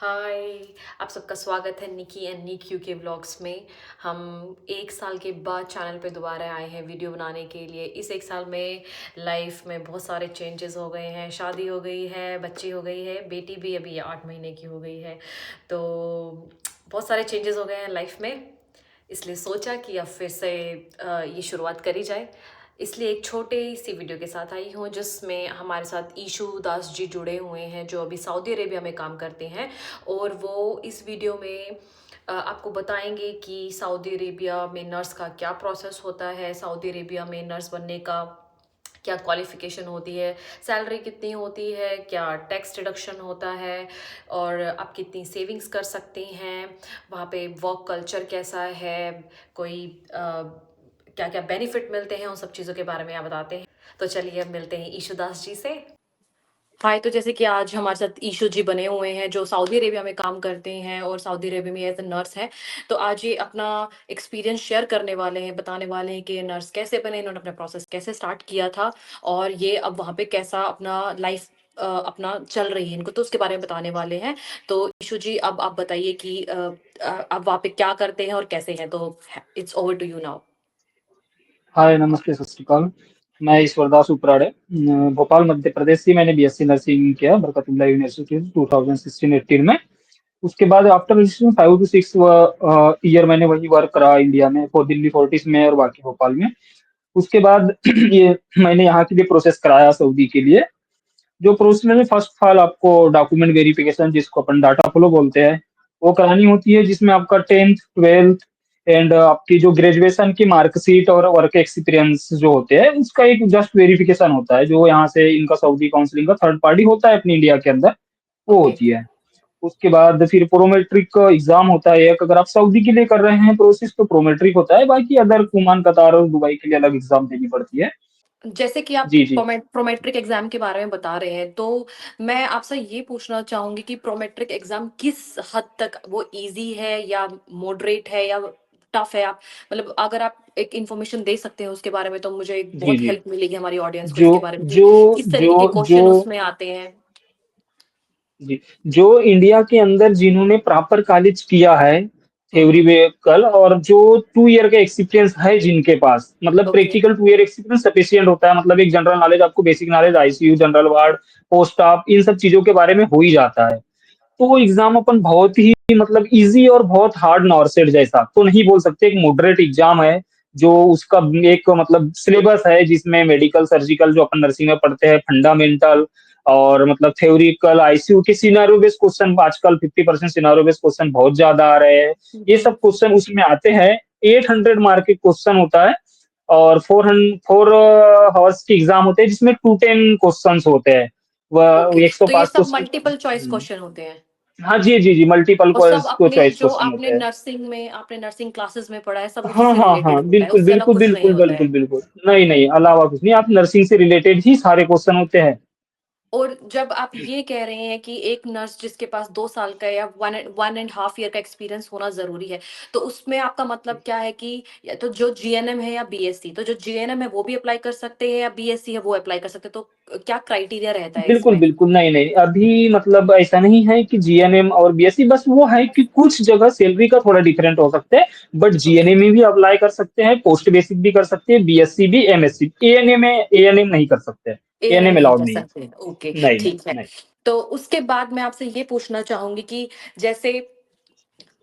हाय। आप सबका स्वागत है निकी एंड नीक्यू के व्लॉग्स में। हम 1 साल के बाद चैनल पे दोबारा आए हैं वीडियो बनाने के लिए। इस 1 साल में लाइफ में बहुत सारे चेंजेस हो गए हैं। शादी हो गई है, बच्ची हो गई है, बेटी भी अभी 8 महीने की हो गई है। तो बहुत सारे चेंजेस हो गए हैं लाइफ में, इसलिए सोचा कि अब फिर से ये शुरुआत करी जाए। इसलिए एक छोटी सी वीडियो के साथ आई हूँ जिसमें हमारे साथ ईशु दास जी जुड़े हुए हैं जो अभी सऊदी अरेबिया में काम करते हैं। और वो इस वीडियो में आपको बताएंगे कि सऊदी अरेबिया में नर्स का क्या प्रोसेस होता है, सऊदी अरेबिया में नर्स बनने का क्या क्वालिफिकेशन होती है, सैलरी कितनी होती है, क्या टैक्स डिडक्शन होता है, और आप कितनी सेविंग्स कर सकते हैं, वहाँ पे वर्क कल्चर कैसा है, कोई क्या क्या बेनिफिट मिलते हैं, उन सब चीज़ों के बारे में आप बताते हैं। तो चलिए अब मिलते हैं ईशु दास जी से। हाय। तो जैसे कि आज हमारे साथ ईशु जी बने हुए हैं जो सऊदी अरेबिया में काम करते हैं और सऊदी अरेबिया में एज ए नर्स हैं। तो आज ये अपना एक्सपीरियंस शेयर करने वाले हैं, बताने वाले हैं कि नर्स कैसे बने, इन्होंने अपना प्रोसेस कैसे स्टार्ट किया था और ये अब वहाँ पे कैसा अपना लाइफ अपना चल रही है इनको, तो उसके बारे में बताने वाले हैं। तो ईशु जी अब आप बताइए कि अब वहाँ पे क्या करते हैं और कैसे हैं। तो it's over to you now. Hi नमस्ते सत श्रीकाल। मैं ईश्वरदास उपराड़े भोपाल मध्य प्रदेश से मैंने बीएससी नर्सिंग किया बरकतुल्लाह यूनिवर्सिटी 2016-18 में। उसके बाद आफ्टर रजिस्ट्रेशन 5 to 6 ईयर मैंने वही वर्क करा इंडिया में फॉर दिल्ली फोर्टिस में और बाकी भोपाल में। उसके बाद ये मैंने यहाँ के लिए प्रोसेस कराया सऊदी के लिए। जो प्रोसेस में फर्स्ट ऑफ ऑल आपको डॉक्यूमेंट वेरिफिकेशन जिसको अपन डाटा फ्लो बोलते हैं वो करानी होती है, जिसमें आपका 10th 12th एंड आपकी जो ग्रेजुएशन की मार्कशीट और वर्क एक्सपीरियंस जो होते हैं उसका एक जस्ट वेरिफिकेशन होता है, जो यहाँ से इनका सऊदी काउंसलिंग का थर्ड पार्टी होता है अपनी इंडिया के अंदर, वो ओके। होती है। उसके बाद फिर प्रोमेट्रिक एग्जाम होता है एक, अगर आप सऊदी के लिए कर रहे हैं प्रोसेस तो प्रोमेट्रिक होता है, बाकी अदर कुमान कतार और दुबई के लिए अलग एग्जाम देनी पड़ती है। जैसे कि आप जी जी प्रोमेट्रिक एग्जाम के बारे में बता रहे हैं, तो मैं आपसे ये पूछना चाहूंगी कि प्रोमेट्रिक एग्जाम किस हद तक वो इजी है या मॉडरेट है या टफ है। आप मतलब अगर आप एक इंफॉर्मेशन दे सकते हैं उसके बारे में तो मुझे जी बहुत जी हेल्प मिलेगी हमारी ऑडियंस को जो इसके बारे में कि जो किस जो तरीके के जो क्वेश्चन उसमें आते हैं। जी, जो इंडिया के अंदर जिन्होंने प्रॉपर कॉलेज किया है थ्योरी हम्म। वेहिकल, और जो 2 ईयर का एक्सपीरियंस है जिनके पास, मतलब okay. Practical 2 year experience sufficient होता है। मतलब एक जनरल नॉलेज, आपको basic knowledge ICU, general ward, post op, इन सब चीजों के बारे में हो ही जाता है। तो वो एग्जाम अपन बहुत ही मतलब इजी और बहुत हार्ड नॉर्सेट जैसा तो नहीं बोल सकते, एक मॉडरेट एग्जाम है। जो उसका एक मतलब सिलेबस है जिसमें मेडिकल सर्जिकल जो अपन नर्सिंग में पढ़ते हैं, फंडामेंटल और मतलब थ्योरिकल आईसीयू के सिनारियो बेस्ड क्वेश्चन, आजकल 50% सिनारियो बेस्ड क्वेश्चन बहुत ज्यादा आ रहे हैं। ये हम्म। सब क्वेश्चन उसमें आते हैं। 800 मार्क के क्वेश्चन होता है और 4 आवर्स की एग्जाम होते हैं जिसमें 210 क्वेश्चन होते हैं। ओके, वह एक सौ तो ये पांच सब क्वेश्चन मल्टीपल चॉइस क्वेश्चन होते हैं हाँ जी जी जी, मल्टीपल और सब अपने चॉइस जो क्वेश्चन होते आपने हैं। नर्सिंग में आपने नर्सिंग क्लासेस में पढ़ा है सब उसी हाँ से हाँ हाँ, रिलेटेड होता है, बिल्कुल उससे अलग बिल्कुल कुछ नहीं बिल्कुल होता बिल्कुल है। बिल्कुल, नहीं नहीं, अलावा कुछ नहीं, आप नर्सिंग से रिलेटेड ही सारे क्वेश्चन होते हैं। और जब आप ये कह रहे हैं कि एक नर्स जिसके पास 2 साल का या 1.5 ईयर का एक्सपीरियंस होना जरूरी है, तो उसमें आपका मतलब क्या है कि या तो जो जीएनएम है या बीएससी, तो जो जीएनएम है वो भी अप्लाई कर सकते हैं या बीएससी है वो अप्लाई कर सकते हैं, तो क्या क्राइटेरिया रहता है बिल्कुल इसमें। बिल्कुल, नहीं नहीं, अभी मतलब ऐसा नहीं है कि जीएनएम और बीएससी, बस वो है कि कुछ जगह सैलरी का थोड़ा डिफरेंट हो सकते हैं। But okay. जीएनएम में भी अप्लाई कर सकते हैं, पोस्ट बेसिक भी कर सकते हैं, बीएससी भी, एमएससी, एएनएम में एएनएम नहीं कर सकते। एएनएम एएनएम नहीं अलाउड कर नहीं है। सकते, ओके। नहीं नहीं ठीक है। नहीं। तो उसके बाद मैं आपसे ये पूछना चाहूंगी कि जैसे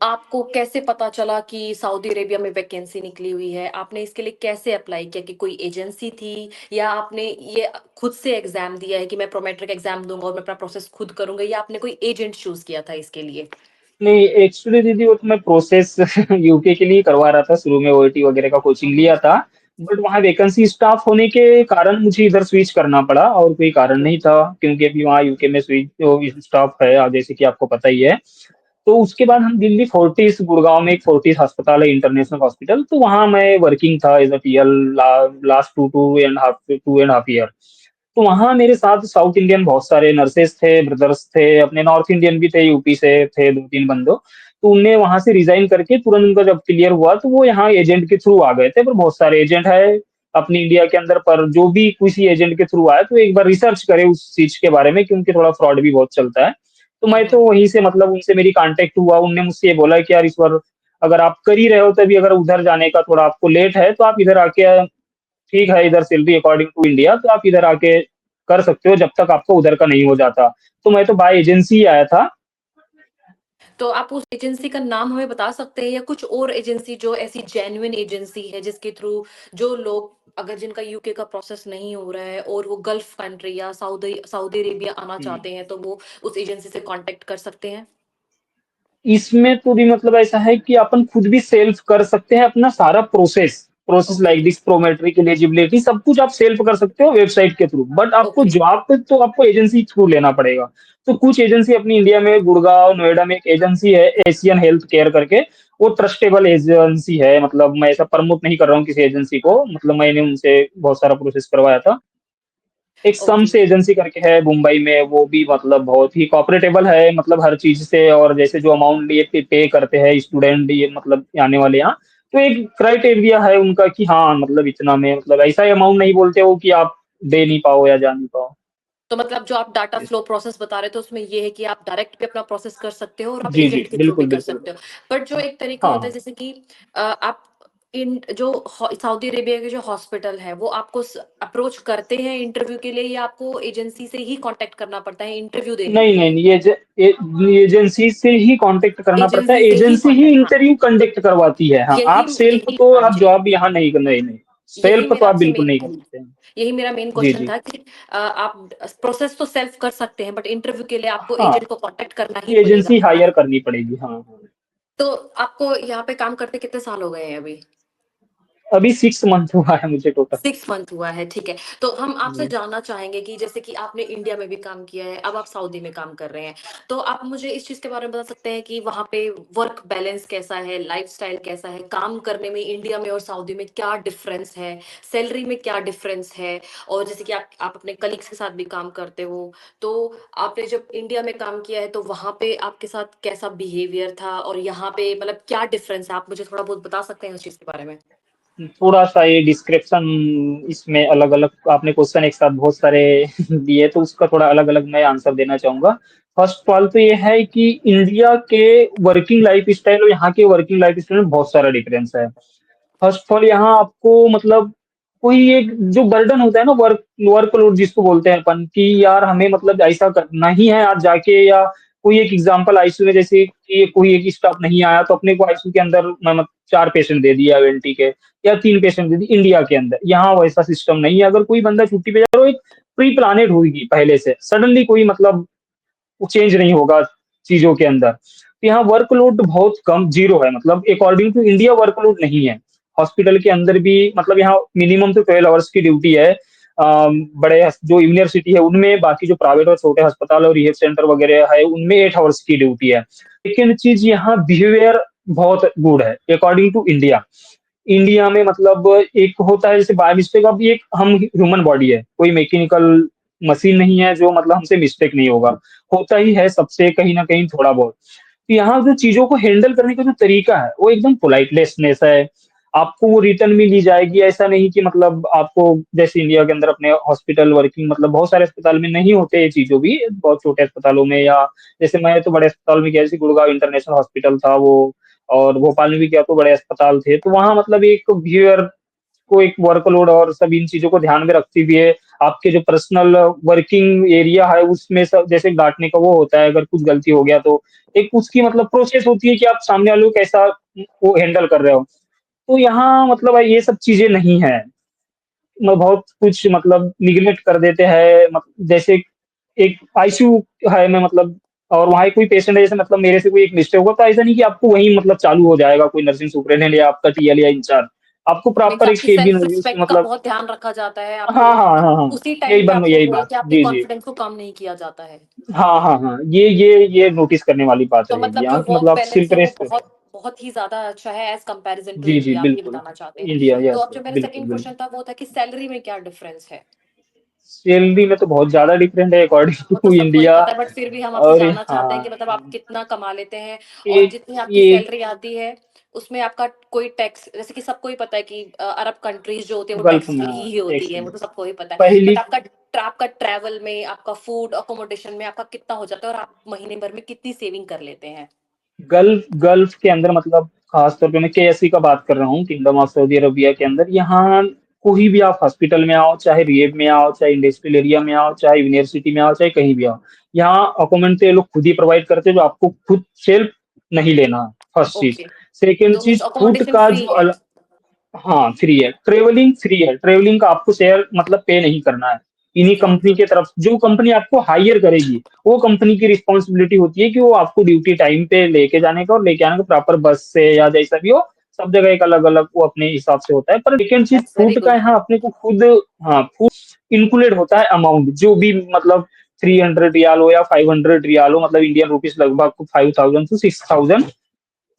आपको कैसे पता चला कि सऊदी अरेबिया में वैकेंसी निकली हुई है, आपने इसके लिए कैसे अप्लाई किया, कि कोई एजेंसी थी या आपने ये खुद से एग्जाम दिया है कि मैं प्रोमेट्रिक एग्जाम दूंगा और मैं अपना प्रोसेस खुद करूंगा, या आपने कोई एजेंट चूज किया था इसके लिए। नहीं, एक्चुअली दीदी वो तो मैं प्रोसेस यूके के लिए करवा रहा था, शुरू में ओईटी वगैरह का कोचिंग हम्म। लिया था। बट वहाँ वैकेंसी स्टाफ होने के कारण मुझे इधर स्विच करना पड़ा, और कोई कारण ओके। नहीं था, क्योंकि अभी वहाँ यूके में स्विच स्टाफ है, जैसे कि आपको पता ही है। तो उसके बाद हम दिल्ली फोर्टिस, गुड़गांव में एक फोर्टिस अस्पताल है, इंटरनेशनल हॉस्पिटल, तो वहाँ मैं वर्किंग था as a TL last 2.5 year. तो वहाँ मेरे साथ साउथ इंडियन बहुत सारे नर्सेस थे, ब्रदर्स थे, अपने नॉर्थ इंडियन भी थे, यूपी से थे 2 3 बंदो। तो उनने वहां से रिजाइन करके तुरंत उनका जब क्लियर हुआ तो वो यहाँ एजेंट के थ्रू आ गए थे। पर बहुत सारे एजेंट है अपनी इंडिया के अंदर, पर जो भी किसी एजेंट के थ्रू आए तो एक बार रिसर्च करे उस चीज के बारे में, क्योंकि थोड़ा फ्रॉड भी बहुत चलता है। तो हुँ, मैं हुँ। तो वहीं से मतलब उनसे मेरी कॉन्टैक्ट हुआ, उनने मुझसे ये बोला कि यार ईश्वर, अगर आप कर ही रहे हो तभी अगर उधर जाने का थोड़ा आपको लेट है, तो आप इधर आके ठीक है, इधर सैलरी अकॉर्डिंग टू इंडिया, तो आप इधर आके कर सकते हो जब तक आपका उधर का नहीं हो जाता। तो मैं तो बाय एजेंसी ही आया था। तो आप उस एजेंसी का नाम हमें बता सकते हैं या कुछ और एजेंसी जो ऐसी जेन्युइन एजेंसी है जिसके थ्रू जो लोग अगर जिनका यूके का प्रोसेस नहीं हो रहा है और वो गल्फ कंट्री या सऊदी सऊदी अरेबिया आना हुँ। चाहते हैं तो वो उस एजेंसी से कांटेक्ट कर सकते हैं? इसमें तो भी मतलब ऐसा है कि अपन खुद भी सेल्फ कर सकते हैं अपना सारा process, process okay, like this Prometric eligibility सब कुछ आप सेल्फ कर सकते हो वेबसाइट के थ्रू। बट आपको ओके, जॉब पे तो आपको एजेंसी थ्रू लेना पड़ेगा। तो कुछ एजेंसी अपनी इंडिया में गुड़गाँव, नोएडा में एक एजेंसी है एशियन हेल्थ केयर करके, वो ट्रस्टेबल एजेंसी है। मतलब मैं ऐसा प्रमोट नहीं कर रहा हूँ किसी एजेंसी को, मतलब मैंने उनसे बहुत सारा प्रोसेस करवाया था। एक ओके, सम्स एजेंसी करके है मुंबई में, वो भी मतलब बहुत ही कोऑपरेटेबल है, मतलब हर चीज़ से। और जैसे जो अमाउंट ये पे पे करते हैं स्टूडेंट ये मतलब आने वाले यहाँ, तो एक क्राइटेरिया है उनका कि हाँ, मतलब इतना में मतलब ऐसा अमाउंट नहीं बोलते हो कि आप दे नहीं पाओ या जा नहीं पाओ। तो मतलब जो आप डाटा यस। फ्लो प्रोसेस बता रहे थे उसमें ये है कि आप डायरेक्ट भी अपना प्रोसेस कर सकते हो और आप जी, जी। एजेंट के थ्रू भी बिल्कुल, कर बिल्कुल। सकते हो। बट जो एक तरीका हाँ, होता है हाँ। जैसे कि आप इन जो सऊदी अरेबिया के जो हॉस्पिटल है वो आपको अप्रोच करते हैं इंटरव्यू के लिए या आपको एजेंसी से ही कांटेक्ट करना पड़ता है इंटरव्यू देने नहीं, के नहीं, लिए? नहीं, एजेंसी से ही कॉन्टैक्ट करना पड़ता है, एजेंसी से ही एजेंसी ही कांटेक्ट, हाँ। इंटरव्यू कंडक्ट करवाती है। हाँ, यही आप सेल्फ यही तो हाँ आप जी। जॉब यहाँ नहीं, नहीं, नहीं, यही सेल्फ तो मेरा आप आपसे बिल्कुल मेन नहीं कर सकते हैं। यही मेरा मेन जी, क्वेश्चन जी। था कि आप प्रोसेस तो सेल्फ कर सकते हैं बट इंटरव्यू के लिए आपको हाँ, एजेंट को कांटेक्ट करना ही पड़ेगा। एजेंसी हायर करनी पड़ेगी। हाँ, हाँ। तो आपको यहाँ पे काम करते कितने साल हो गए हैं अभी? अभी 6 मंथ हुआ है मुझे टोटल। 6 मंथ हुआ है, ठीक है। तो हम आपसे जी। जानना चाहेंगे कि जैसे कि आपने इंडिया में भी काम किया है, अब आप सऊदी में काम कर रहे हैं। तो आप मुझे इस चीज़ के बारे में बता सकते हैं कि वहाँ पे वर्क बैलेंस कैसा है, लाइफ़स्टाइल कैसा है? काम करने में इंडिया में और सऊदी में क्या डिफ़रेंस है? सैलरी में क्या डिफ़रेंस है? और जैसे कि आप अपने कलीग्स के साथ भी काम करते हो, तो आपने जब इंडिया में काम किया है, तो वहाँ पे आपके साथ कैसा बिहेवियर था? और यहाँ पे मतलब क्या डिफ़रेंस है? आप मुझे थोड़ा बहुत बता सकते हैं उस चीज़ के बारे में? थोड़ा-सा ये डिस्क्रिप्शन इसमें अलग-अलग आपने क्वेश्चन एक साथ बहुत सारे दिए, तो उसका थोड़ा अलग-अलग मैं आंसर देना चाहूँगा। फर्स्ट ऑफ ऑल तो ये है कि इंडिया के वर्किंग लाइफ़स्टाइल और यहाँ के वर्किंग लाइफ़स्टाइल में बहुत सारा डिफरेंस है। फर्स्ट ऑफ ऑल यहाँ आपको मतलब कोई एक जो बर्डन होता है ना, वर्कलोड जिसको बोलते हैं अपन कि यार हमें मतलब ऐसा करना ही है आज जाके, या कोई एक एग्जांपल आईसीयू में जैसे कि कोई एक स्टाफ नहीं आया तो अपने को आईसीयू के अंदर 4 पेशेंट दे दिया एलटी के, या 3 पेशेंट दे दिए इंडिया के अंदर। यहाँ वैसा सिस्टम नहीं है। अगर कोई बंदा छुट्टी पे जा रहा है, वो एक प्री प्लानेड होगी पहले से, सडनली कोई मतलब चेंज नहीं होगा चीज़ों के अंदर। तो यहाँ वर्कलोड बहुत कम, ज़ीरो है, मतलब अकॉर्डिंग टू इंडिया वर्कलोड नहीं है। हॉस्पिटल के अंदर भी मतलब यहाँ मिनिमम तो 12 आवर्स की ड्यूटी है। बड़े जो यूनिवर्सिटी है उनमें, बाकी जो प्राइवेट और छोटे अस्पताल और रिहैब सेंटर वगैरह है उनमें 8 आवर्स की ड्यूटी है। सेकंड चीज़, यहाँ बिहेवियर बहुत गुड है अकॉर्डिंग टू इंडिया। इंडिया में मतलब एक होता है जैसे बाय मिस्टेक, अब ये एक हम ह्यूमन बॉडी है, कोई मैकेनिकल मशीन नहीं है जो मतलब हमसे मिस्टेक नहीं होगा, होता ही है सबसे कहीं न कहीं थोड़ा बहुत। तो यहाँ जो चीज़ों को हैंडल करने का जो तरीका है, वो एकदम पोलाइटनेस है। आपको वो रिटर्न में ली जाएगी, ऐसा नहीं कि मतलब आपको जैसे इंडिया के अंदर अपने हॉस्पिटल वर्किंग मतलब बहुत सारे अस्पताल में नहीं होते ये चीज़ों भी, बहुत छोटे अस्पतालों में, या जैसे मैं तो बड़े अस्पताल में गया, जैसे गुड़गाँव इंटरनेशनल हॉस्पिटल था वो, और भोपाल में भी क्या तो बड़े अस्पताल थे। तो वहाँ मतलब एक व्यूअर को एक वर्कलोड और सब इन चीज़ों को ध्यान में रखते हुए आपके जो पर्सनल वर्किंग एरिया है उसमें सब जैसे डाँटने का वो होता है, अगर कुछ गलती हो गया तो एक उसकी मतलब प्रोसेस होती है कि आप सामने वाले को कैसा वो हैंडल कर रहे हो। तो यहाँ मतलब ये सब चीज़ें नहीं है। मैं बहुत कुछ मतलब निग्लेक्ट कर देते हैं, जैसे एक आईसीयू है में मतलब, और वहाँ कोई पेशेंट है जैसे मतलब मेरे से कोई एक मिस्टेक होगा, तो ऐसा नहीं कि आपको वहीं मतलब चालू हो जाएगा कोई नर्सिंग सुपरिटेंडेंट या आपका टीएल या इंचार्ज। आपको मीन्स प्रॉपर एक आपकी केबिन सेल्फ होगी उसमें रिस्पेक्ट का मतलब। बहुत ध्यान रखा जाता है, हाँ, आपको हाँ, हाँ, हाँ। उसी यही टाइम पे आपको यही बोल बात। के आपके जी, जी। कॉन्फिडेंस को कम नहीं किया जाता है। हाँ, हाँ, हाँ। ये नोटिस करने वाली बात तो रहेगी मतलब जो यहाँ की, वर्क मतलब आप बैलेंस सिर्फ है वो रेस्ट। बहुत बहुत ही ज़्यादा अच्छा है एज़ कंपैरिज़न टू जी, जी, इंडिया, आप ये बिल्कुल। बताना चाहते हैं। इंडिया, तो यस, अब जो यस। मेरा बिल्कुल, सेकंड क्वेश्चन बिल्कुल। था वो था कि सैलरी में क्या डिफरेंस है? सैलरी में तो बहुत ज़्यादा डिफरेंट है अकॉर्डिंग वो तो टू सबको ही इंडिया। पता है बट फिर भी हम आपसे और जानना चाहते हैं कि हाँ, मतलब आप कितना कमा लेते हैं ये और जितनी आपकी ये सैलरी आती है उसमें आपका कोई टैक्स, जैसे कि सबको ही पता है कि अरब कंट्रीज जो होती है वो गल्फ टैक्स में, फ्री हाँ, ही होती टैक्स है, में। वो तो सबको ही पता है पहली बट आपका आपका ट्रैवल में, आपका फूड, अकोमोडेशन में आपका कितना हो जाता है और आप महीने भर में कितनी सेविंग कर लेते हैं? गल्फ गल्फ के अंदर मतलब खास तौर पे मैं केएससी का बात कर रहा हूँ, किंगडम ऑफ सऊदी अरबिया के अंदर। यहाँ कोई भी आप हॉस्पिटल में आओ, चाहे रिहेब में आओ, चाहे इंडस्ट्रियल एरिया में आओ, चाहे यूनिवर्सिटी में आओ, चाहे कहीं भी आओ, यहाँ अकोमोडेशन तो ये लोग खुद ही प्रोवाइड करते हैं, जो आपको खुद सेल्फ नहीं लेना। फर्स्ट चीज। ओके, सेकेंड तो मीन्स चीज, फूड अकोमोडेशन का फ्री जो है? हाँ फ्री है। ट्रेवलिंग फ्री है, ट्रेवलिंग का आपको शेयर मतलब पे नहीं करना है। इन्हीं ओके, कंपनी के तरफ, जो कंपनी आपको हायर करेगी, वो कंपनी की रिस्पॉन्सिबिलिटी होती है कि वो आपको ड्यूटी टाइम पे लेके जाने का और लेके आने का, प्रॉपर बस से या जैसा भी हो। सब जगह एक अलग अलग वो अपने हिसाब से होता है। पर सेकेंड चीज, दैट्स वेरी फूड का गुड। यहाँ अपने को खुद, हाँ फूड इंक्लूडेड होता है अमाउंट, जो भी मतलब 300 रियाल हो या 500 रियाल हो, मतलब इंडियन रुपीज लगभग 5000 to 6000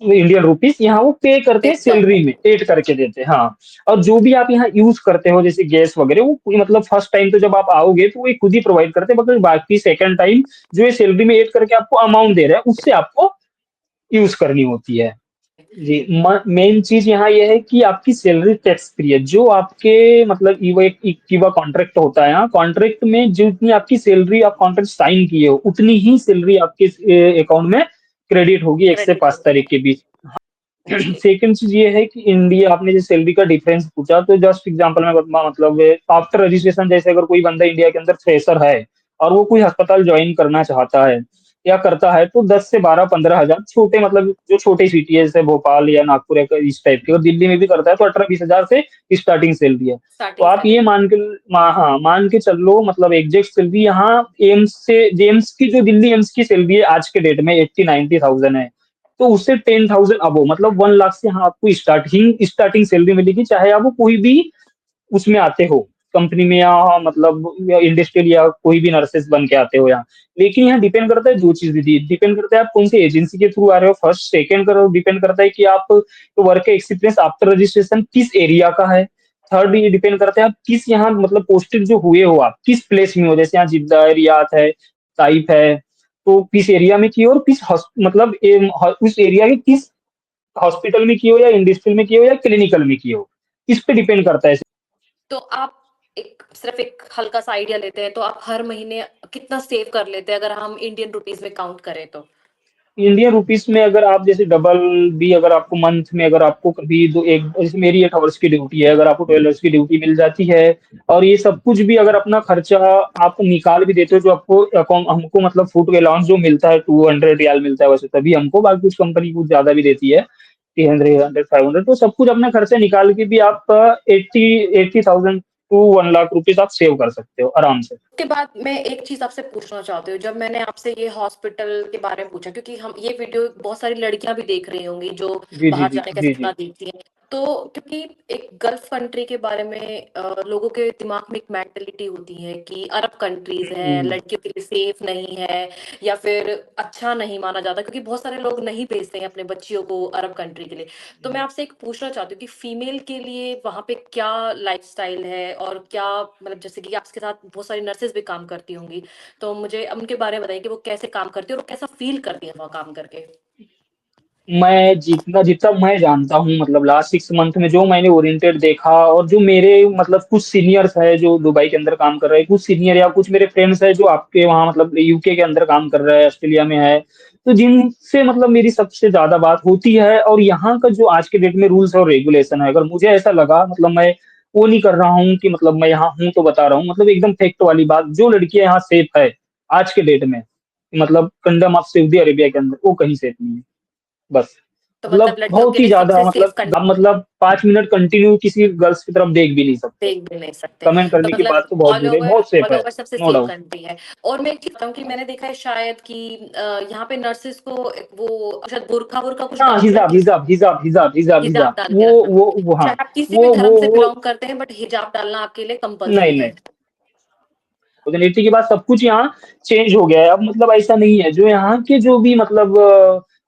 इंडियन रुपीस, यहाँ वो पे करते हैं, देता हूँ। सैलरी में एड करके देते हैं। हाँ। और जो भी आप यहाँ यूज करते हो, जैसे गैस वगैरह, वो मतलब फर्स्ट टाइम तो जब आप आओगे तो वो ये खुद ही प्रोवाइड करते हैं, मगर बाकी सेकंड टाइम जो ये सैलरी में एड करके आपको अमाउंट दे रहा है, उससे आपको यूज करनी होती है। जी। मेन चीज यहाँ ये है कि आपकी सैलरी टैक्स फ्री है। जो आपके मतलब वो एक इक्विवा कॉन्ट्रैक्ट होता है, यहाँ कॉन्ट्रैक्ट में जितनी आपकी सैलरी आप कॉन्ट्रैक्ट साइन किए हो, उतनी ही सैलरी आपके अकाउंट में क्रेडिट होगी, 1 से 5 क्रेडिट तारीख के बीच। ओके, सेकंड चीज ये है कि इंडिया, आपने जो सैलरी का डिफरेंस पूछा, तो जस्ट एग्जांपल में मतलब आफ्टर रजिस्ट्रेशन, जैसे अगर कोई बंदा इंडिया के अंदर फ्रेशर है और वो कोई अस्पताल ज्वाइन करना चाहता है या करता है, तो 10 से 12 15 हजार, छोटे मतलब जो छोटे सिटी है जैसे भोपाल या नागपुर या इस टाइप के, और दिल्ली में भी करता है तो 18 20 हजार से स्टार्टिंग सैलरी है। तो स्टार्टिंग आप ये सैलरी। हाँ मान के चल लो, मतलब एग्जैक्ट सैलरी यहाँ एम्स से, जेम्स की जो दिल्ली एम्स की सैलरी है आज के डेट में 80 90 थाउजेंड है। तो उससे 10,000 अबो, मतलब 1 लाख से यहाँ आपको स्टार्टिंग स्टार्टिंग सैलरी मिलेगी, चाहे आप वो कोई भी उसमें आते हो, कंपनी में या मतलब या इंडस्ट्रियल या कोई भी नर्सेस बन के आते हो यहाँ। लेकिन यहाँ डिपेंड करता है दो चीज, दीदी, डिपेंड करता है आप कौन सी एजेंसी के थ्रू आ रहे हो, फर्स्ट। सेकंड करो डिपेंड करता है कि आप तो वर्क एक्सपीरियंस आफ्टर रजिस्ट्रेशन किस एरिया का है। थर्ड ये डिपेंड करता है आप किस यहाँ मतलब पोस्टेड जो हुए हो, आप किस प्लेस में हो, जैसे यहाँ जिद्दा है, रियाद है, ताइफ है, तो किस एरिया में किए हो, और किस मतलब उस एरिया के किस हॉस्पिटल में किए हो, या इंडस्ट्रियल में किए हो, या क्लिनिकल में किए हो, इस पे डिपेंड ओके, करता है। तो आप एक सिर्फ एक हल्का सा आइडिया लेते हैं तो आप हर महीने कितना सेव कर लेते हैं अगर हम इंडियन रुपीस में काउंट करें तो? इंडियन रुपीस में अगर आप जैसे डबल भी, अगर आपको मंथ में, अगर आपको कभी दो एक, जैसे मेरी 8 आवर्स की ड्यूटी है, अगर आपको 12 आवर्स की ड्यूटी मिल जाती है, और ये सब कुछ भी अगर अपना खर्चा आप निकाल भी देते हो, जो आपको हमको मतलब फूड अलाउंस जो मिलता है 200 रियाल मिलता है वैसे तभी हमको, बाकी कुछ कंपनी कुछ ज्यादा भी देती है, 300 500, तो सब कुछ अपना खर्चा निकाल के भी आप 80,000 to 1 लाख रुपीज आप सेव कर सकते हो आराम से। उसके बाद मैं एक चीज आपसे पूछना चाहती हूँ, जब मैंने आपसे ये हॉस्पिटल के बारे में पूछा, क्योंकि हम ये वीडियो बहुत सारी लड़कियां भी देख रही होंगी जो जी जी बाहर जी जाने का जी सपना जी। देखती हैं, तो क्योंकि एक गल्फ कंट्री के बारे में लोगों के दिमाग में एक मेंटेलिटी होती है कि अरब कंट्रीज है, हम्म, लड़कियों के लिए सेफ नहीं है, या फिर अच्छा नहीं माना जाता, क्योंकि बहुत सारे लोग नहीं भेजते हैं अपने बच्चियों को अरब कंट्री के लिए। तो मैं आपसे एक पूछना चाहती हूँ कि फीमेल के लिए वहां पे क्या लाइफस्टाइल है और क्या, मतलब जैसे कि आपके साथ बहुत सारी नर्सेज भी काम करती होंगी, तो मुझे उनके बारे में बताइए कि वो कैसे काम करती है और कैसा फील करती है वहाँ काम करके। मैं जितना जितना मैं जानता हूँ, मतलब लास्ट 6 मंथ में जो मैंने ओरिएंटेड देखा, और जो मेरे मतलब कुछ सीनियर्स है जो दुबई के अंदर काम कर रहे हैं, कुछ सीनियर या कुछ मेरे फ्रेंड्स है जो आपके वहाँ मतलब यूके के अंदर काम कर रहे हैं, ऑस्ट्रेलिया में है, तो जिनसे मतलब मेरी सबसे ज्यादा बात होती है, और यहाँ का जो आज के डेट में रूल्स और रेगुलेशन है, अगर मुझे ऐसा लगा, मतलब मैं वो नहीं कर रहा हूँ कि मतलब मैं यहाँ हूँ तो बता रहा हूँ, मतलब एकदम फैक्ट वाली बात, जो लड़कियां यहाँ सेफ है आज के डेट में, मतलब कंडम ऑफ सऊदी अरेबिया के अंदर, वो कहीं सेफ नहीं है। बस। तो मतलब मतलब लड़कियों बहुत के ही लिए ज्यादा, सबसे सेफ मतलब आप मतलब 5 मिनट कंटिन्यू किसी गर्ल्स की तरफ देख भी नहीं सकते। देख भी नहीं सकते। कमेंट तो करने की मतलब बात तो बहुत ऑल दूर है, ओवर, बहुत सेफ ऑल है। ओवर सबसे नो सेफ डाउट। कंट्री है। और मैं एक चीज बताऊँ कि मैंने देखा है शायद कि यहाँ पे नर्सेस को वो शायद बुरखा वुरखा कुछ हाँ, डालना हिजाब हिजाब हिजाब हिजाब हिजाब हिजाब हिजाब, डाल के रखना, वो हाँ। चाहे आप किसी भी वो धर्म से वो बिलोंग करते हैं, बट हिजाब डालना आपके लिए कंपलसरी नहीं है। नहीं, 2018 के बाद सब कुछ यहाँ चेंज हो गया है। अब मतलब ऐसा नहीं है, जो यहाँ के जो भी मतलब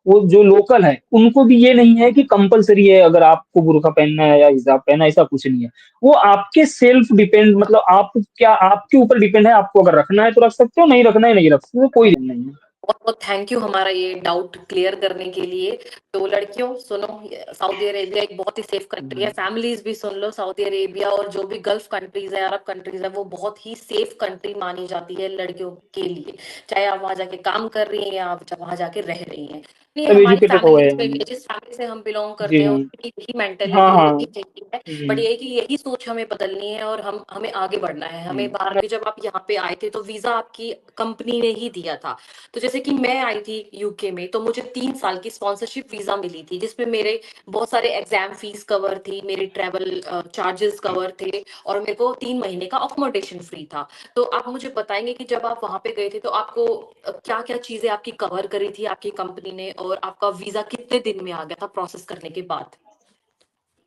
वो जो लोकल है, उनको भी ये नहीं है कि कंपलसरी है अगर आपको बुर्का पहनना है या हिजाब पहनना है, ऐसा कुछ नहीं है। वो आपके सेल्फ डिपेंड, मतलब आप क्या, आपके ऊपर डिपेंड है, आपको अगर रखना है तो रख सकते हो, नहीं रखना है नहीं रख सकते हो, कोई नहीं है। बहुत बहुत थैंक यू हमारा ये डाउट क्लियर करने के लिए। तो लड़कियों सुनो, सऊदी अरेबिया एक बहुत ही सेफ कंट्री है। हुँ, फैमिलीज भी सुन लो, सऊदी अरेबिया और जो भी गल्फ कंट्रीज है, अरब कंट्रीज है, वो बहुत ही सेफ कंट्री मानी जाती है लड़कियों के लिए। चाहे आप वहां जाके काम कर रही हैं या आप वहां जाके रह रही हैं। नहीं, सब हमारी एजुकेटेड हो फैमिली गए से, हैं। जिस फैमिली से हम बिलोंग जी, करते हैं उनकी यही हाँ, मेंटेलिटी, हाँ। यही थिंकिंग है। बट हुँ, ये है कि यही सोच हमें बदलनी है और हम हमें आगे बढ़ना है। हमें हुँ। बाहर भी, जब आप यहाँ पे आए थे तो वीजा आपकी कंपनी ने ही दिया था। तो जैसे कि मैं आई थी यूके में, तो मुझे 3 साल की स्पॉन्सरशिप वीजा मिली थी, जिसमें मेरे बहुत सारे एग्जाम फीस कवर थी, मेरे ट्रेवल चार्जेस कवर थे, और मेरे को 3 महीने का अकोमोडेशन फ्री था। तो आप मुझे बताएंगे कि जब आप वहां पे गए थे तो आपको क्या क्या चीजें आपकी कवर करी थी आपकी कंपनी ने, और आपका वीजा कितने दिन में आ गया था प्रोसेस करने के बाद?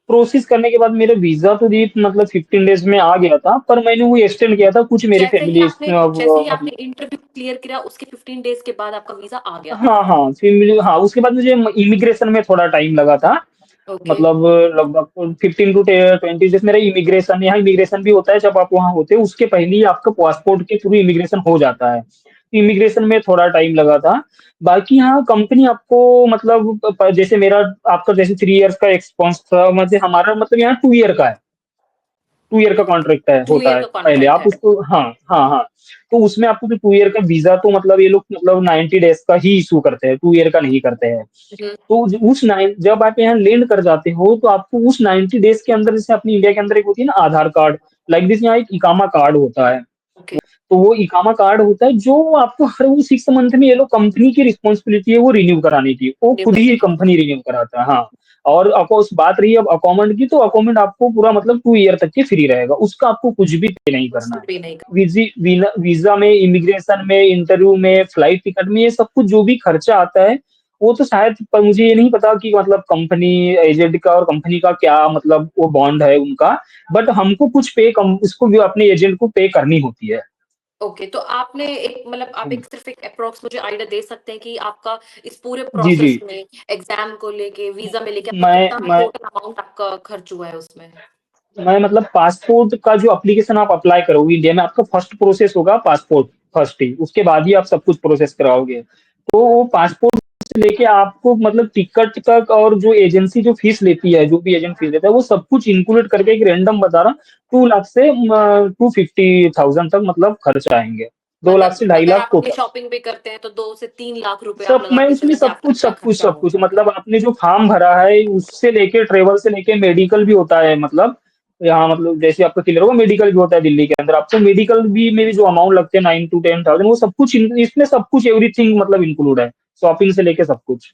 प्रोसेस करने के बाद मेरा वीज़ा तो जी मतलब 15 डेज़ में आ गया था, पर मैंने वो एक्सटेंड किया था कुछ मेरे फैमिली जैसे ही मतलब आपने इंटरव्यू क्लियर किया उसके 15 डेज के बाद आपका वीजा आ गया था? हाँ, हाँ, हाँ, उसके बाद मुझे इमिग्रेशन में थोड़ा टाइम लगा था। ओके। मतलब लगभग 15 टू 20 डेज़ मेरा इमिग्रेशन यहाँ इमिग्रेशन भी होता है जब आप वहाँ होते हो, उसके पहले ही आपका पासपोर्ट के थ्रू इमिग्रेशन हो जाता है। इमिग्रेशन में थोड़ा टाइम लगा था। बाकी हाँ, कंपनी आपको मतलब जैसे मेरा आपका जैसे 3 इयर्स का एक्सपीरियंस था, मतलब हमारा मतलब यहाँ 2 ईयर का है। 2 ईयर का कॉन्ट्रैक्ट है टू होता ईयर है का पहले कॉन्ट्रैक्ट आप है। उसको हाँ, हाँ, हाँ। तो उसमें आपको जो 2 ईयर का वीज़ा तो मतलब ये लोग मतलब 90 डेज़ का ही इश्यू करते हैं, 2 ईयर का नहीं करते हैं। हम्म। तो उस नाइन जब आप यहाँ लैंड कर जाते हो तो आपको उस 90 डेज़ के अंदर जैसे अपनी इंडिया के अंदर एक होती है ना आधार कार्ड, लाइक दिस यहाँ एक इकामा कार्ड होता है। ओके। तो वो इकामा कार्ड होता है जो आपको हर वो 6 मंथ में ये लोग कंपनी की रिस्पॉन्सिबिलिटी है वो रिन्यू कराने की। वो रिन्यू खुद करने ही की। कंपनी रिन्यू कराता है। हाँ। और अकोस बात रही अब अकाउंटेंट की तो अकाउंटेंट आपको पूरा मतलब 2 ईयर तक के फ्री रहेगा। उसका आपको कुछ भी पे नहीं कुछ करना है। भी नहीं कर। वीज़ा में, इमिग्रेशन में, इंटरव्यू में, फ्लाइट टिकट में ये सब कुछ जो भी खर्चा आता है, वो तो शायद पर मुझे ये नहीं पता कि मतलब कंपनी एजेंट का और कंपनी का क्या मतलब वो बॉन्ड है उनका। बट हमको कुछ पे कम इसको भी अपने एजेंट को पे करनी होती है। ओके, तो आपने एक, मतलब आप हुँ। एक सिर्फ एक अप्रॉक्स मुझे आइडिया दे सकते हैं कि आपका इस पूरे जी, जी। प्रोसेस में, एग्जाम को लेके, वीजा में लेके, आपका मैं कितना मैं टोटल अमाउंट आपका खर्च हुआ है उसमें? मैं मतलब पासपोर्ट का जो एप्लीकेशन आप अप्लाई करोगे इंडिया में आपका फर्स्ट प्रोसेस होगा पासपोर्ट, फर्स्ट ही, उसके बाद ही आप सब कुछ प्रोसेस कराओगे। तो वो पासपोर्ट से लेके आपको मतलब टिकट तक और जो एजेंसी जो फीस लेती है, जो भी एजेंट फीस लेता है, वो सब कुछ इंक्लूड करके एक रैंडम बता रहा हूँ 2 लाख से 250,000 तक मतलब खर्च आएँगे। 2 लाख से मतलब ढाई अगर लाख आप अपनी टोटल। शॉपिंग भी करते हैं तो 2 से 3 लाख रुपए आप सब लगा मैं के उसमें चलें कि सब आपका कुछ क्या सब कुछ खर्चा सब कुछ होगा। मतलब आपने जो फॉर्म भरा है उससे लेके ट्रेवल से लेके मेडिकल भी होता है मतलब यहाँ मतलब जैसे आपका क्लियर होगा मेडिकल भी होता है दिल्ली के अंदर आपको मेडिकल भी में भी जो अमाउंट लगते हैं 9 to 10,000 वो सब कुछ इसमें सब कुछ एवरीथिंग मतलब इंक्लूड है शॉपिंग से लेके सब कुछ।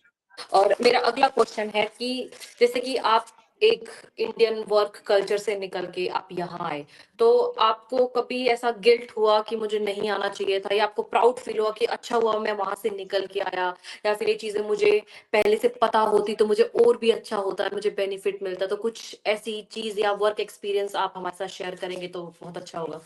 और मेरा अगला क्वेश्चन है कि जैसे कि आप एक इंडियन वर्क कल्चर से निकल के आप यहाँ आए, तो आपको कभी ऐसा गिल्ट हुआ कि मुझे नहीं आना चाहिए था, या आपको प्राउड फील हुआ कि अच्छा हुआ मैं वहां से निकल के आया, या फिर ये चीजें मुझे पहले से पता होती तो मुझे और भी अच्छा होता, मुझे बेनिफिट मिलता? तो कुछ ऐसी चीज या वर्क एक्सपीरियंस आप हमारे साथ शेयर करेंगे तो बहुत अच्छा होगा।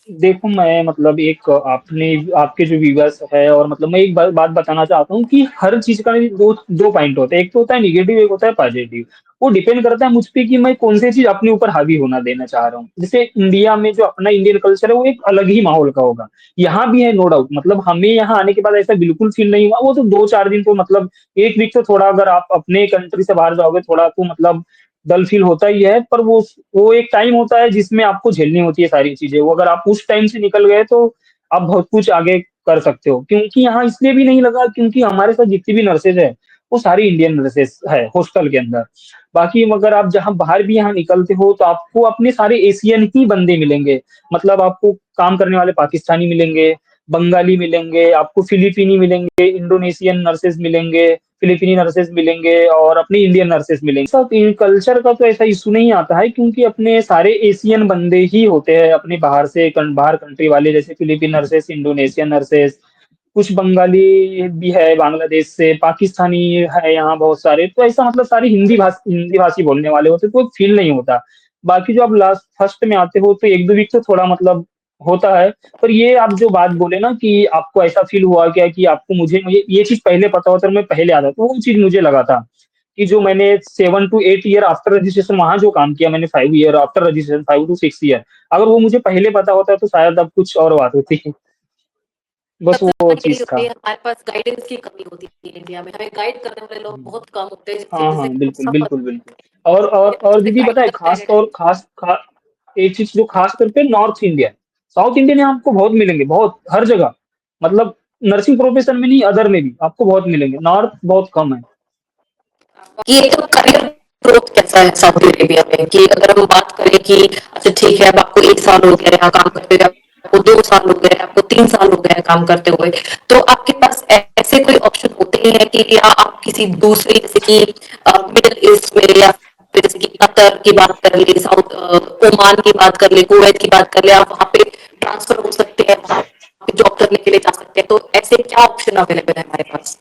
देखो मैं मतलब एक आपने आपके जो व्यूअर्स है और मतलब मैं एक बात बताना चाहता हूँ कि हर चीज का दो दो पॉइंट होते हैं एक तो होता है निगेटिव एक होता है पॉजिटिव। वो डिपेंड करता है मुझ पे कि मैं कौन सी चीज अपने ऊपर हावी होना देना चाह रहा हूँ जैसे इंडिया में जो अपना इंडियन कल्चर है वो एक अलग ही माहौल का होगा। यहाँ भी है नो डाउट मतलब हमें यहाँ आने के बाद ऐसा बिल्कुल फील नहीं हुआ वो तो 2 4 दिन तो मतलब 1 वीक तो थोड़ा अगर आप अपने कंट्री से बाहर जाओगे थोड़ा तो मतलब डल फील होता ही है पर वो एक टाइम होता है जिसमें आपको झेलनी होती है सारी चीजें वो अगर आप उस टाइम से निकल गए तो आप बहुत कुछ आगे कर सकते हो क्योंकि यहाँ इसलिए भी नहीं लगा क्योंकि हमारे साथ जितनी भी नर्सेज है वो सारी इंडियन नर्सेज है हॉस्टल के अंदर। बाकी अगर आप जहाँ बाहर भी यहाँ निकलते हो तो आपको अपने सारे एशियन ही बंदे मिलेंगे। मतलब आपको काम करने वाले पाकिस्तानी मिलेंगे बंगाली मिलेंगे आपको फिलीपीनी मिलेंगे इंडोनेशियन नर्सेज मिलेंगे फिलीपीनी नर्सेज मिलेंगे और अपनी इंडियन नर्सेज मिलेंगे। सब इन कल्चर का तो ऐसा इशू नहीं आता है क्योंकि अपने सारे एशियन बंदे ही होते हैं अपने बाहर से बाहर कंट्री वाले जैसे फिलीपीन नर्सेज इंडोनेशियन नर्सेज कुछ बंगाली भी है बांग्लादेश से पाकिस्तानी है यहाँ बहुत सारे तो ऐसा मतलब सारे हिंदी भाषी बोलने वाले होते तो फील नहीं होता। बाकी जो आप लास्ट फर्स्ट में आते हो तो 1 2 वीक तो थोड़ा मतलब होता है। पर ये आप जो बात बोले ना कि आपको ऐसा फील हुआ क्या कि आपको मुझे मुझे ये चीज पहले पता होता और मैं पहले आता तो वो चीज मुझे लगा था कि जो मैंने 7 to 8 ईयर आफ्टर रजिस्ट्रेशन वहां जो काम किया मैंने 5 year after registration 5 to 6 year अगर वो मुझे पहले पता होता तो शायद अब कुछ और बात होती। बस सबसे वो बड़ी यही चीज़ होती था। है, हमारे पास गाइडेंस की कमी होती है इंडिया में, हमें गाइड करने वाले लोग हुँ। बहुत कम होते हैं, जिसकी हाँ, वजह से हाँ, हम बिल्कुल, सफ़र बिल्कुल, बिल्कुल। और से दीदी गाइड पता है करते ख़ास हैं। तौर ख़ास खा एक चीज़ जो ख़ास कर पे नॉर्थ इंडिया, साउथ इंडिया में आपको बहुत मिलेंगे, बहुत हर जगह। मतलब नर्सिंग प्रोफ़ेशन में नहीं अदर में भी आपको बहुत मिलेंगे, नॉर्थ बहुत कम है। कि एक करियर ग्रोथ कैसा है सऊदी अरेबिया में, कि अगर हम बात करें कि अच्छा ठीक है, अब आपको 1 साल हो गया यहाँ काम करते हुए, आपको 2 साल हो गए, आपको 3 साल हो गए हैं काम करते हुए, तो आपके पास ऐसे कोई ऑप्शन होते हैं कि या आप किसी दूसरे जैसे कि मिडल ईस्ट में या फिर जैसे कि कतर की बात कर ले, ओमान की बात कर ले, कुवैत की बात कर ले, आप वहाँ पे ट्रांसफर हो सकते हैं, वहाँ पे जॉब करने के लिए जा सकते हैं, तो ऐसे क्या ऑप्शन अवेलेबल है हमारे पास?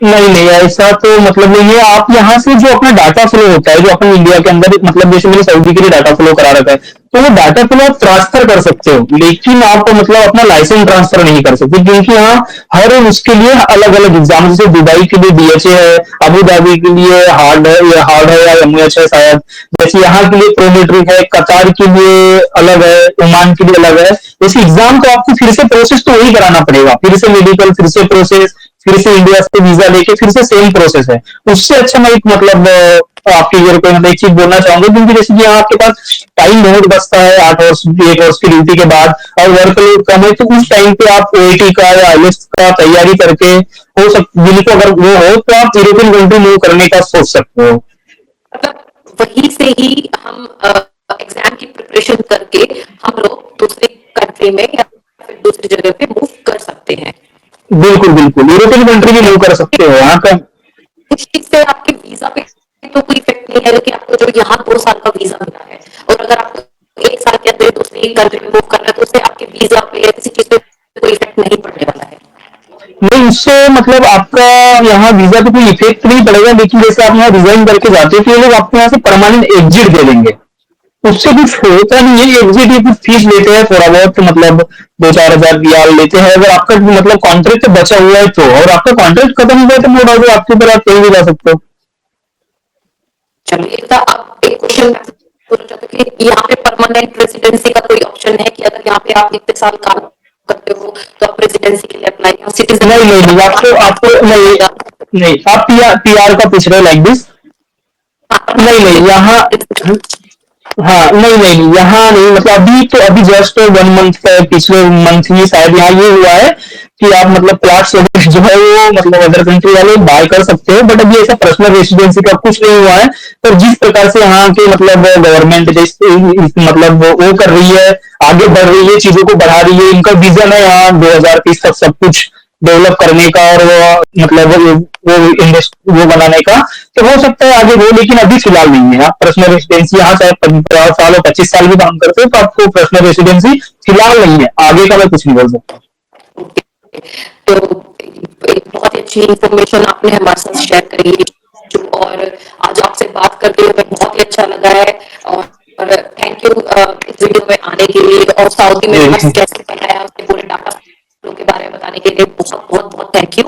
नहीं, नहीं, ऐसा तो मतलब नहीं है। आप यहाँ से जो अपना डाटा फ्लो होता है, जो अपन इंडिया के अंदर मतलब जैसे मैंने सऊदी के लिए डाटा फ्लो करा रखा है, तो वो डाटा फ्लो आप ट्रांसफर कर सकते हो, लेकिन आप मतलब अपना लाइसेंस ट्रांसफर नहीं कर सकते, क्योंकि यहाँ हर उसके लिए अलग-अलग एग्ज़ाम, जैसे दुबई के लिए डीएचए है, अबू धाबी के लिए हार्ड है या एमओएच है शायद। जैसे यहाँ के लिए प्रोमेट्रिक है, कतार के लिए अलग है, ओमान के लिए अलग है। जैसे एग्ज़ाम तो आपको फिर से प्रोसेस तो वही कराना पड़ेगा, फिर से मेडिकल, फिर से प्रोसेस, फिर से इंडिया से वीजा लेके फिर से सेम प्रोसेस है। उससे अच्छा मैं एक मतलब आपके ये पे मतलब एक चीज बोलना चाहूंगा, क्योंकि जैसे कि यहाँ आपके पास टाइम बहुत बचता है, 8 आवर्स 1 आवर्स की ड्यूटी के बाद, और वर्कलोड कम है, तो उस टाइम पे आप ओईटी का या आईएलटीएस का तैयारी करके हो सक जिनको अगर वो हो तो आप यूरोपियन कंट्री मूव करने का सोच सकते हो। मतलब वहीं से ही हम एग्जाम की प्रिपरेशन करके हम लोग दूसरे कंट्री में या फिर दूसरी जगह पे मूव कर सकते हैं। बिल्कुल, बिल्कुल, यूरोपियन कंट्री भी मूव कर सकते हो यहाँ का। इस चीज से आपके वीजा पे तो कोई इफेक्ट नहीं है कि आपको जो यहाँ 2 साल का वीजा मिला है, और अगर आपको 1 साल के अंदर दूसरी कंट्री में मूव करना है, तो उससे आपके वीजा पे या किसी चीज पे कोई इफेक्ट नहीं पड़ने वाला है। नहीं, उससे मतलब आपका यहाँ वीजा पे कोई इफेक्ट नहीं पड़ेगा, लेकिन जैसे आप यहाँ रिजाइन करके जाते हो तो ये लोग आपको यहाँ से परमानेंट एग्जिट दे देंगे। उससे कुछ होता नहीं है, एग्जिट ये कुछ फीस लेते हैं थोड़ा बहुत, मतलब 2-4 हजार रियाल लेते हैं अगर आपका मतलब कॉन्ट्रैक्ट बचा हुआ है तो, और आपका कॉन्ट्रैक्ट खत्म हुआ है तो नो डाउट आपके ऊपर आप कहीं भी जा सकते हो। चलिए, एक आप एक क्वेश्चन पूछना चाहते हो कि यहाँ पे परमानेंट रेसिडेंसी का कोई ऑप्शन है कि अगर यहाँ पे आप इतने साल काम करते हो तो आप रेसिडेंसी के लिए अप्लाई या नहीं, नहीं, सिटीजनशिप नहीं, आपको आपको नहीं, नहीं, आप पीआर का पूछ रहे हो लाइक दिस। नहीं, नहीं, यहाँ हाँ, नहीं, नहीं, नहीं, यहाँ नहीं, मतलब अभी जस्ट 1 मंथ का पिछले मंथ ही शायद यहाँ ये हुआ है कि आप मतलब प्लॉट्स वगैरह जो है वो मतलब अदर कंट्री वाले बाय कर सकते हो, बट अभी ऐसा पर्सनल रेसिडेंसी का कुछ नहीं हुआ है। पर जिस प्रकार से यहाँ के मतलब गवर्नमेंट मतलब वो कर रही है, आगे बढ़ रही है, चीजों को बढ़ा रही है, इनका विजन है यहाँ 2030 तक सब कुछ डेवलप करने का, और वो मतलब वो बनाने का, तो हो सकता है आगे हो, लेकिन अभी फिलहाल नहीं है। आप पर्सनल रेसिडेंसी यहाँ चाहे 15 साल और 25 साल भी काम करते हो तो आपको पर्सनल रेसिडेंसी फिलहाल नहीं है, आगे का मैं कुछ नहीं बोल सकता। तो एक बहुत ही अच्छी इंफॉर्मेशन आपने हमारे साथ शेयर करी है, और आज आपसे बात करके हमें बहुत ही अच्छा लगा है, और थैंक यू इस वीडियो में आने के लिए, और सऊदी में जी, ट्रस्ट कैसे बनाया उसके पूरे डाटा फ्लो के बारे में बताने के लिए बहुत बहुत बहुत थैंक यू।